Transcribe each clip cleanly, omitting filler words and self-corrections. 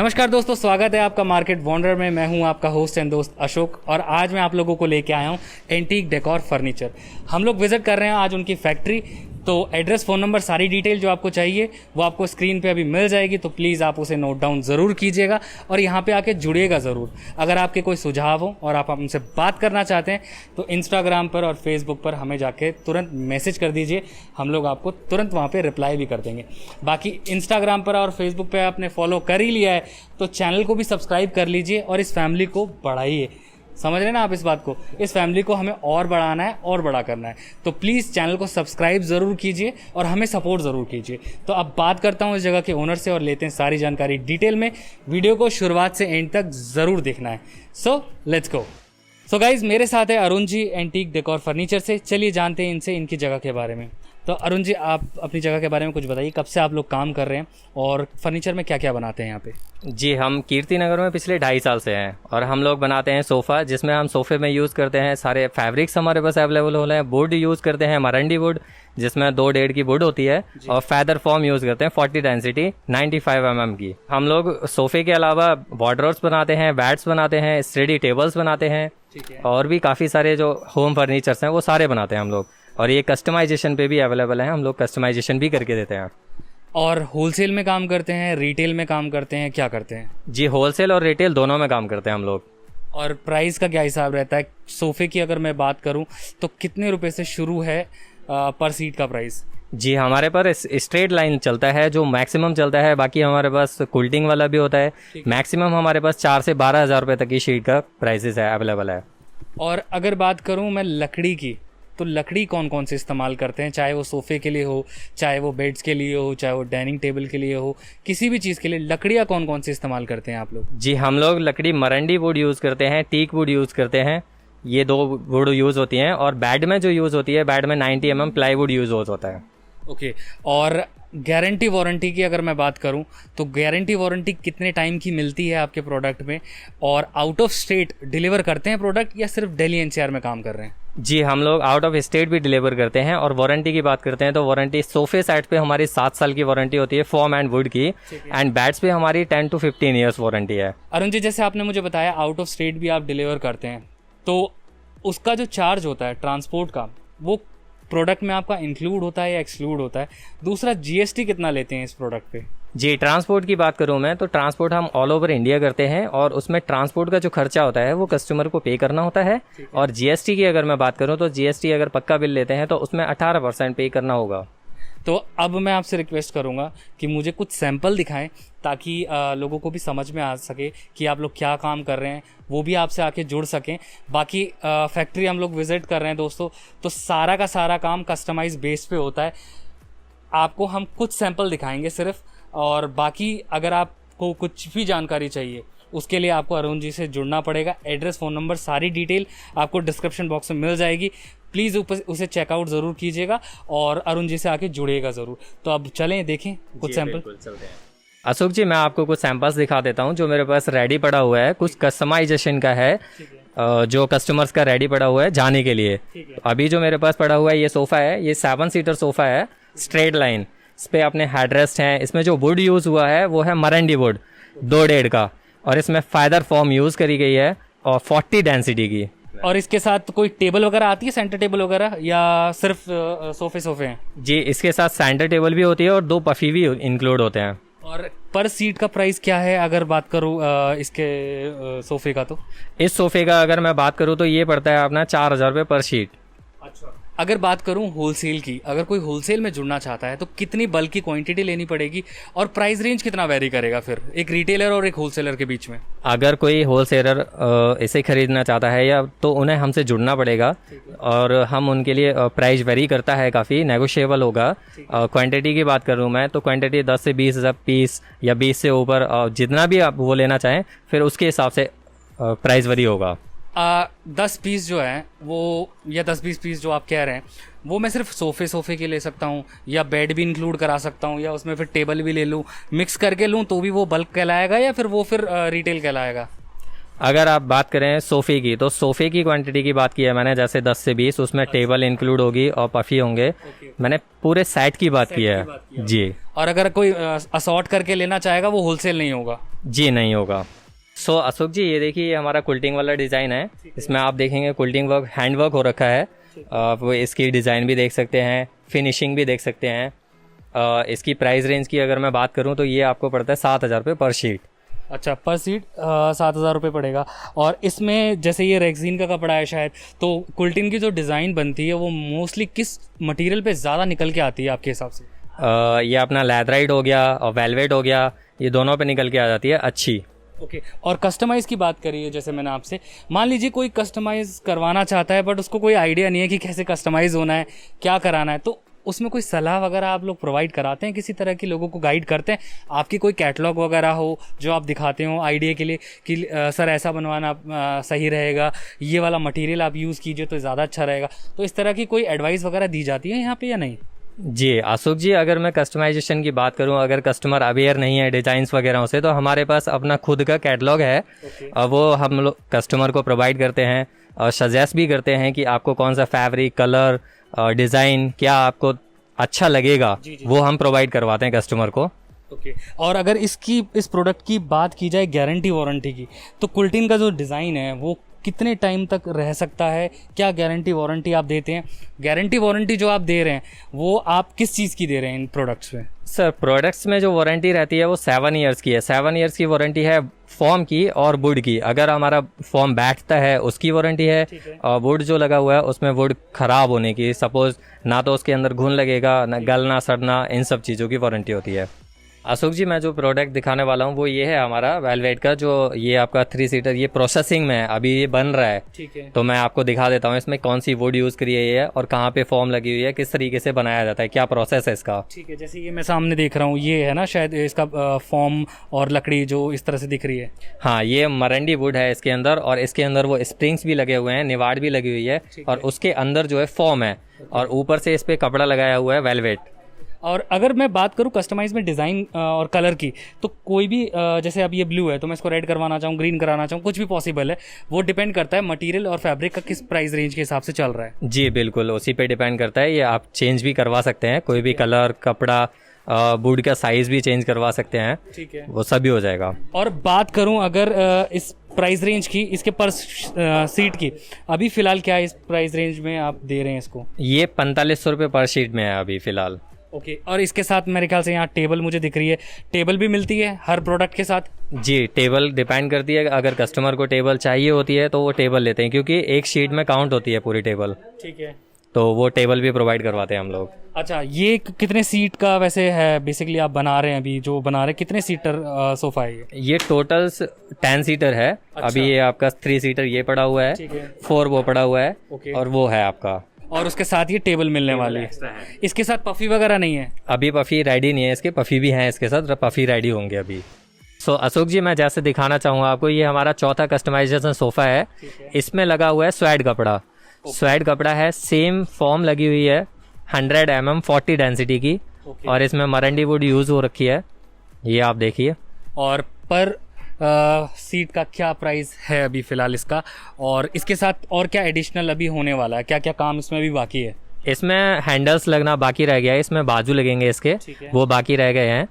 नमस्कार दोस्तों, स्वागत है आपका मार्केट वॉन्डर में। मैं हूं आपका होस्ट एंड दोस्त अशोक और आज मैं आप लोगों को लेके आया हूं एंटीक डेकोर फर्नीचर। हम लोग विजिट कर रहे हैं आज उनकी फैक्ट्री। तो एड्रेस, फ़ोन नंबर, सारी डिटेल जो आपको चाहिए वो आपको स्क्रीन पे अभी मिल जाएगी, तो प्लीज़ आप उसे नोट डाउन ज़रूर कीजिएगा और यहाँ पे आके जुड़िएगा ज़रूर। अगर आपके कोई सुझाव हो और आप हमसे बात करना चाहते हैं तो इंस्टाग्राम पर और फेसबुक पर हमें जाके तुरंत मैसेज कर दीजिए, हम लोग आपको तुरंत वहाँ पे रिप्लाई भी कर देंगे। बाकी इंस्टाग्राम पर और फेसबुक पे आपने फॉलो कर ही लिया है तो चैनल को भी सब्सक्राइब कर लीजिए और इस फैमिली को बढ़ाइए। समझ रहे ना आप इस बात को? इस फैमिली को हमें और बढ़ाना है और बड़ा करना है, तो प्लीज़ चैनल को सब्सक्राइब ज़रूर कीजिए और हमें सपोर्ट ज़रूर कीजिए। तो अब बात करता हूँ इस जगह के ओनर से और लेते हैं सारी जानकारी डिटेल में। वीडियो को शुरुआत से एंड तक ज़रूर देखना है। So let's go. So guys, मेरे साथ है Arun ji antique decor furniture से। चलिए जानते हैं इनसे इनकी जगह के बारे में। तो अरुण जी, आप अपनी जगह के बारे में कुछ बताइए, कब से आप लोग काम कर रहे हैं और फर्नीचर में क्या क्या बनाते हैं यहाँ पे? जी, हम कीर्ति नगर में पिछले 2.5 साल से हैं और हम लोग बनाते हैं सोफ़ा, जिसमें हम सोफ़े में यूज़ करते हैं सारे फैब्रिक्स हमारे पास अवेलेबल हो रहे हैं। वुड यूज़ करते हैं मरंडी वुड, जिसमें 2.5 की वुड होती है, और फैदर फॉर्म यूज़ करते हैं 40 डेंसिटी 95 mm की। हम लोग सोफ़े के अलावा वार्डरोब्स बनाते हैं, बैट्स बनाते हैं, स्टडी टेबल्स बनाते हैं, और भी काफ़ी सारे जो होम फर्नीचर्स हैं वो सारे बनाते हैं हम लोग। और ये कस्टमाइजेशन पे भी अवेलेबल है, हम लोग कस्टमाइजेशन भी करके देते हैं। और होलसेल में काम करते हैं, रिटेल में काम करते हैं, क्या करते हैं? जी, होलसेल और रिटेल दोनों में काम करते हैं हम लोग। और प्राइस का क्या हिसाब रहता है? सोफ़े की अगर मैं बात करूं तो कितने रुपए से शुरू है पर सीट का प्राइस? जी, हमारे पर स्ट्रेट लाइन चलता है जो मैक्सिमम चलता है। बाकी हमारे पास कुल्टिंग वाला भी होता है। मैक्सिमम हमारे पास 4 से 12 हज़ार रुपये तक की शीट का प्राइसेस है, अवेलेबल है। और अगर बात करूं मैं लकड़ी की, तो लकड़ी कौन कौन से इस्तेमाल करते हैं? चाहे वो सोफ़े के लिए हो, चाहे वो बेड्स के लिए हो, चाहे वो डाइनिंग टेबल के लिए हो, किसी भी चीज़ के लिए लकड़ियाँ कौन कौन से इस्तेमाल करते हैं आप लोग? जी, हम लोग लकड़ी मरंडी वुड यूज़ करते हैं, टीक वुड यूज़ करते हैं। ये 2 वुड यूज़ होती हैं। और बेड में जो यूज़ होती है, बेड में 90 mm प्लाईवुड यूज़ होता है। ओके। और गारंटी वारंटी की अगर मैं बात करूं तो गारंटी वारंटी कितने टाइम की मिलती है आपके प्रोडक्ट में? और आउट ऑफ स्टेट डिलीवर करते हैं प्रोडक्ट या सिर्फ दिल्ली एनसीआर में काम कर रहे हैं? जी, हम लोग आउट ऑफ स्टेट भी डिलीवर करते हैं। और वारंटी की बात करते हैं तो वारंटी सोफे सेट पे हमारी 7 साल की वारंटी होती है, फॉर्म एंड वुड की। एंड बैट्स पे हमारी 10 to 15 ईयर्स वारंटी है। अरुण जी, जैसे आपने मुझे बताया आउट ऑफ स्टेट भी आप डिलीवर करते हैं, तो उसका जो चार्ज होता है ट्रांसपोर्ट का, वो प्रोडक्ट में आपका इंक्लूड होता है या एक्सक्लूड होता है? दूसरा, जीएसटी कितना लेते हैं इस प्रोडक्ट पे? जी, ट्रांसपोर्ट की बात करूं मैं तो ट्रांसपोर्ट हम ऑल ओवर इंडिया करते हैं और उसमें ट्रांसपोर्ट का जो खर्चा होता है वो कस्टमर को पे करना होता है। और जीएसटी की अगर मैं बात करूं तो जीएसटी अगर पक्का बिल लेते हैं तो उसमें 18% पे करना होगा। तो अब मैं आपसे रिक्वेस्ट करूंगा कि मुझे कुछ सैंपल दिखाएं ताकि लोगों को भी समझ में आ सके कि आप लोग क्या काम कर रहे हैं, वो भी आपसे आके जुड़ सकें। बाकी फैक्ट्री हम लोग विजिट कर रहे हैं दोस्तों, तो सारा का सारा काम कस्टमाइज बेस पे होता है। आपको हम कुछ सैंपल दिखाएंगे सिर्फ, और बाकी अगर आपको कुछ भी जानकारी चाहिए उसके लिए आपको अरुण जी से जुड़ना पड़ेगा। एड्रेस, फ़ोन नंबर, सारी डिटेल आपको डिस्क्रिप्शन बॉक्स में मिल जाएगी। प्लीज़ उसे चेकआउट ज़रूर कीजिएगा और अरुण जी से आके जुड़िएगा ज़रूर। तो अब चलें देखें कुछ सैंपल। अशोक जी, मैं आपको कुछ सैंपल्स दिखा देता हूं जो मेरे पास रेडी पड़ा हुआ है। कुछ कस्टमाइजेशन का है जो कस्टमर्स का रेडी पड़ा हुआ है जाने के लिए। अभी जो मेरे पास पड़ा हुआ है ये सोफ़ा है, ये 7 सीटर सोफ़ा है, स्ट्रेट लाइन। इस पर अपने हेडरेस्ट हैं। इसमें जो वुड यूज़ हुआ है वो है मरंडी वुड 2.5 का, और इसमें फाइबर फॉर्म यूज़ करी गई है और 40 डेंसिटी की। और इसके साथ कोई टेबल वगैरह आती है, सेंटर टेबल वगैरह, या सिर्फ सोफे हैं? जी, इसके साथ सेंटर टेबल भी होती है और 2 पफी भी इंक्लूड होते हैं। और पर सीट का प्राइस क्या है अगर बात करूँ इसके सोफे का? तो इस सोफे का अगर मैं बात करूँ तो ये पड़ता है अपना 4,000 रुपये पर शीट। अच्छा। अगर बात करूं होलसेल की, अगर कोई होलसेल में जुड़ना चाहता है तो कितनी बल्क की क्वांटिटी लेनी पड़ेगी और प्राइस रेंज कितना वेरी करेगा फिर एक रिटेलर और एक होलसेलर के बीच में? अगर कोई होलसेलर इसे खरीदना चाहता है या तो उन्हें हमसे जुड़ना पड़ेगा और हम उनके लिए प्राइस वेरी करता है, काफ़ी नेगोशिएबल होगा। क्वांटिटी की बात करूँ मैं तो क्वांटिटी 10 से 20 हज़ार पीस या 20 से ऊपर जितना भी आप वो लेना चाहें फिर उसके हिसाब से प्राइस वेरी होगा। 10 पीस जो है वो, या 10-20 पीस जो आप कह रहे हैं, वो मैं सिर्फ सोफ़े के ले सकता हूँ या बेड भी इंक्लूड करा सकता हूँ या उसमें फिर टेबल भी ले लूँ, मिक्स करके लूँ तो भी वो बल्क कहलाएगा या फिर वो फिर रिटेल कहलाएगा? अगर आप बात करें सोफ़े की तो सोफ़े की क्वांटिटी की बात की है मैंने, जैसे 10 से 20, उसमें टेबल इंक्लूड होगी और पफ़ी होंगे। मैंने पूरे सेट की बात की है जी। और अगर कोई असॉर्ट करके लेना चाहेगा वो होलसेल नहीं होगा? जी नहीं होगा। सो अशोक जी, ये देखिए, ये हमारा कुल्टिंग वाला डिज़ाइन है। इसमें आप देखेंगे कुल्टिंग वर्क, हैंड वर्क हो रखा है। आप इसकी डिज़ाइन भी देख सकते हैं, फिनिशिंग भी देख सकते हैं। इसकी प्राइस रेंज की अगर मैं बात करूं तो ये आपको पड़ता है 7,000 रुपये पर शीट। अच्छा, पर सीट 7,000 रुपये पड़ेगा। और इसमें जैसे ये रेक्सीन का कपड़ा है शायद, तो कुल्टिन की जो डिज़ाइन बनती है वो मोस्टली किस मटेरियल पे ज़्यादा निकल के आती है आपके हिसाब से? ये अपना लैथराइट हो गया और वेलवेट हो गया, ये दोनों पे निकल के आ जाती है अच्छी। ओके। और कस्टमाइज़ की बात करी है जैसे मैंने आपसे, मान लीजिए कोई कस्टमाइज़ करवाना चाहता है बट उसको कोई आइडिया नहीं है कि कैसे कस्टमाइज़ होना है, क्या कराना है, तो उसमें कोई सलाह वगैरह आप लोग प्रोवाइड कराते हैं, किसी तरह की लोगों को गाइड करते हैं? आपकी कोई कैटलॉग वगैरह हो जो आप दिखाते हो आइडिया के लिए कि सर ऐसा बनवाना सही रहेगा, ये वाला मटेरियल आप यूज़ कीजिए तो ज़्यादा अच्छा रहेगा, तो इस तरह की कोई एडवाइस वगैरह दी जाती है यहाँ पे या नहीं? जी अशोक जी, अगर मैं कस्टमाइजेशन की बात करूं, अगर कस्टमर अवेयर नहीं है डिज़ाइंस वगैरह से, तो हमारे पास अपना खुद का कैटलॉग है। वो हम लोग कस्टमर को प्रोवाइड करते हैं और सजेस्ट भी करते हैं कि आपको कौन सा फैब्रिक, कलर, डिज़ाइन क्या आपको अच्छा लगेगा, वो हम प्रोवाइड करवाते हैं कस्टमर को। ओके। और अगर इस प्रोडक्ट की बात की जाए गारंटी वारंटी की, तो कुल्टिन का जो डिज़ाइन है वो कितने टाइम तक रह सकता है? क्या गारंटी वारंटी आप देते हैं? गारंटी वारंटी जो आप दे रहे हैं वो आप किस चीज़ की दे रहे हैं इन प्रोडक्ट्स में? सर, प्रोडक्ट्स में जो वारंटी रहती है वो 7 ईयर्स की है। 7 ईयर्स की वारंटी है फॉर्म की और वुड की। अगर हमारा फॉर्म बैठता है उसकी वारंटी है, और वुड जो लगा हुआ है उसमें वुड ख़राब होने की, सपोज ना तो उसके अंदर घुन लगेगा, ना गलना सड़ना, इन सब चीज़ों की वारंटी होती है। अशोक जी, मैं जो प्रोडक्ट दिखाने वाला हूँ वो ये है हमारा वेलवेट का, जो ये आपका 3 सीटर, ये प्रोसेसिंग में है, अभी ये बन रहा है। ठीक है। तो मैं आपको दिखा देता हूँ इसमें कौन सी वुड यूज़ करी है और कहाँ पे फॉर्म लगी हुई है, किस तरीके से बनाया जाता है, क्या प्रोसेस है इसका। ठीक है, जैसे ये मैं सामने देख रहा हूँ, ये है ना शायद इसका फॉर्म और लकड़ी जो इस तरह से दिख रही है। हाँ, ये मरंडी वुड है इसके अंदर, और इसके अंदर वो स्प्रिंग्स भी लगे हुए हैं, निवाड़ भी लगी हुई है, और उसके अंदर जो है फॉर्म है, और ऊपर से इस पे कपड़ा लगाया हुआ है वेलवेट। और अगर मैं बात करूँ कस्टमाइज में डिज़ाइन और कलर की, तो कोई भी जैसे अब ये ब्लू है तो मैं इसको रेड करवाना चाहूँ, ग्रीन कराना चाहूँ, कुछ भी पॉसिबल है। वो डिपेंड करता है मटेरियल और फैब्रिक का किस प्राइस रेंज के हिसाब से चल रहा है। जी बिल्कुल, उसी पे डिपेंड करता है। ये आप चेंज भी करवा सकते हैं, कोई भी कलर, कपड़ा, बूट का साइज़ भी चेंज करवा सकते हैं। ठीक है, वो सब भी हो जाएगा। और बात करूं अगर इस प्राइस रेंज की, इसके पर सीट की, अभी फ़िलहाल क्या इस प्राइस रेंज में आप दे रहे हैं इसको? ये 4500 रुपये पर शीट में है अभी फ़िलहाल। ओके। और इसके साथ मेरे ख्याल से यहाँ टेबल मुझे दिख रही है, टेबल भी मिलती है हर प्रोडक्ट के साथ? जी, टेबल डिपेंड करती है, अगर कस्टमर को टेबल चाहिए होती है तो वो टेबल लेते हैं, क्योंकि एक शीट में काउंट होती है पूरी टेबल। ठीक है, तो वो टेबल भी प्रोवाइड करवाते हैं हम लोग। अच्छा, ये कितने सीट का वैसे है बेसिकली आप बना रहे हैं? अभी जो बना रहे हैं कितने सीटर सोफ़ा है ये टोटल 10 सीटर है। अच्छा। अभी ये आपका 3 सीटर ये पड़ा हुआ है, 4 वो पड़ा हुआ है, और वो है आपका, और उसके साथ ये टेबल मिलने वाली है। इसके साथ पफ़ी वगैरह नहीं है? अभी पफ़ी रेडी नहीं है, इसके पफ़ी भी हैं इसके साथ, पफ़ी रेडी होंगे अभी। सो अशोक जी, मैं जैसे दिखाना चाहूँगा आपको, ये हमारा चौथा कस्टमाइजेशन सोफ़ा है। इसमें लगा हुआ है स्वेड कपड़ा। स्वेड कपड़ा है, सेम फॉर्म लगी हुई है, 100 mm 40 डेंसिटी की, और इसमें मरंडी वुड यूज़ हो रखी है, ये आप देखिए। और पर सीट का क्या प्राइस है अभी फ़िलहाल इसका? और इसके साथ और क्या एडिशनल अभी होने वाला है? क्या क्या काम इसमें भी बाकी है? इसमें हैंडल्स लगना बाकी रह गया है, इसमें बाजू लगेंगे इसके, वो बाकी रह गए हैं।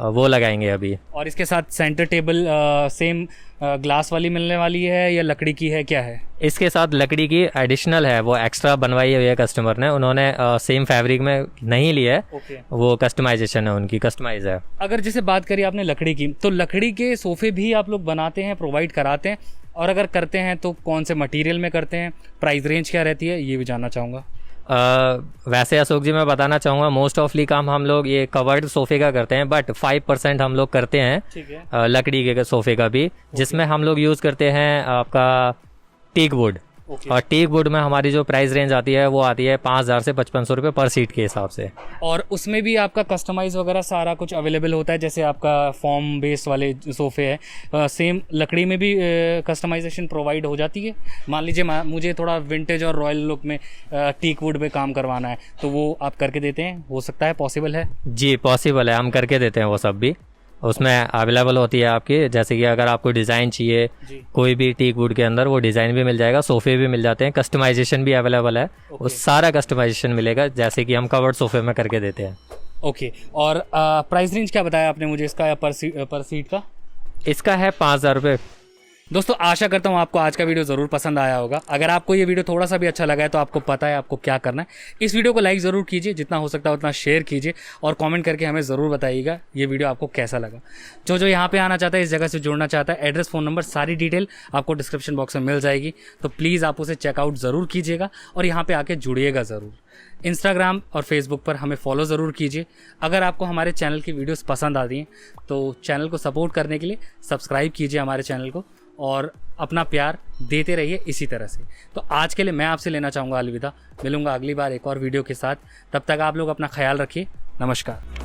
वो लगाएंगे अभी। और इसके साथ सेंटर टेबल सेम ग्लास वाली मिलने वाली है या लकड़ी की है, क्या है? इसके साथ लकड़ी की एडिशनल है, वो एक्स्ट्रा बनवाई हुई है कस्टमर ने, उन्होंने सेम फैब्रिक में नहीं लिया है। वो कस्टमाइजेशन है उनकी, कस्टमाइज है। अगर जैसे बात करी आपने लकड़ी की, तो लकड़ी के सोफ़े भी आप लोग बनाते हैं, प्रोवाइड कराते हैं? और अगर करते हैं तो कौन से मटेरियल में करते हैं? प्राइस रेंज क्या रहती है, ये भी जानना चाहूँगा। वैसे अशोक जी, मैं बताना चाहूँगा, मोस्ट ऑफली काम हम लोग ये कवर्ड सोफ़े का करते हैं, बट 5% हम लोग करते हैं लकड़ी के सोफ़े का भी, जिसमें हम लोग यूज़ करते हैं आपका टीक वुड। और टीक वुड में हमारी जो प्राइस रेंज आती है वो आती है 5,000 से 5,500 रुपये पर सीट के हिसाब से। और उसमें भी आपका कस्टमाइज़ वगैरह सारा कुछ अवेलेबल होता है? जैसे आपका फॉर्म बेस्ड वाले सोफ़े हैं, सेम लकड़ी में भी कस्टमाइजेशन प्रोवाइड हो जाती है? मान लीजिए मुझे थोड़ा विंटेज और रॉयल लुक में टीक वुड पे काम करवाना है, तो वो आप करके देते हैं? हो सकता है, पॉसिबल है? जी पॉसिबल है, हम करके देते हैं वो सब भी, उसमें अवेलेबल होती है आपकी। जैसे कि अगर आपको डिज़ाइन चाहिए कोई भी टीक वुड के अंदर, वो डिज़ाइन भी मिल जाएगा, सोफ़े भी मिल जाते हैं, कस्टमाइजेशन भी अवेलेबल है। वो सारा कस्टमाइजेशन मिलेगा, जैसे कि हम कवर्ड सोफ़े में करके देते हैं। ओके। और प्राइस रेंज क्या बताया आपने मुझे इसका, या पर सीट का? इसका है 5,000 रुपये। दोस्तों आशा करता हूँ आपको आज का वीडियो ज़रूर पसंद आया होगा। अगर आपको ये वीडियो थोड़ा सा भी अच्छा लगा है तो आपको पता है आपको क्या करना है। इस वीडियो को लाइक ज़रूर कीजिए, जितना हो सकता है उतना शेयर कीजिए और कमेंट करके हमें ज़रूर बताइएगा ये वीडियो आपको कैसा लगा। जो यहाँ पे आना चाहता है, इस जगह से जुड़ना चाहता है, एड्रेस, फ़ोन नंबर, सारी डिटेल आपको डिस्क्रिप्शन बॉक्स में मिल जाएगी। तो प्लीज़ आप उसे चेकआउट ज़रूर कीजिएगा और यहाँ पर आके जुड़िएगा ज़रूर। इंस्टाग्राम और फेसबुक पर हमें फॉलो ज़रूर कीजिए। अगर आपको हमारे चैनल की वीडियोस पसंद आती हैं तो चैनल को सपोर्ट करने के लिए सब्सक्राइब कीजिए हमारे चैनल को और अपना प्यार देते रहिए इसी तरह से। तो आज के लिए मैं आपसे लेना चाहूँगा अलविदा। मिलूंगा अगली बार एक और वीडियो के साथ। तब तक आप लोग अपना ख्याल रखिए। नमस्कार।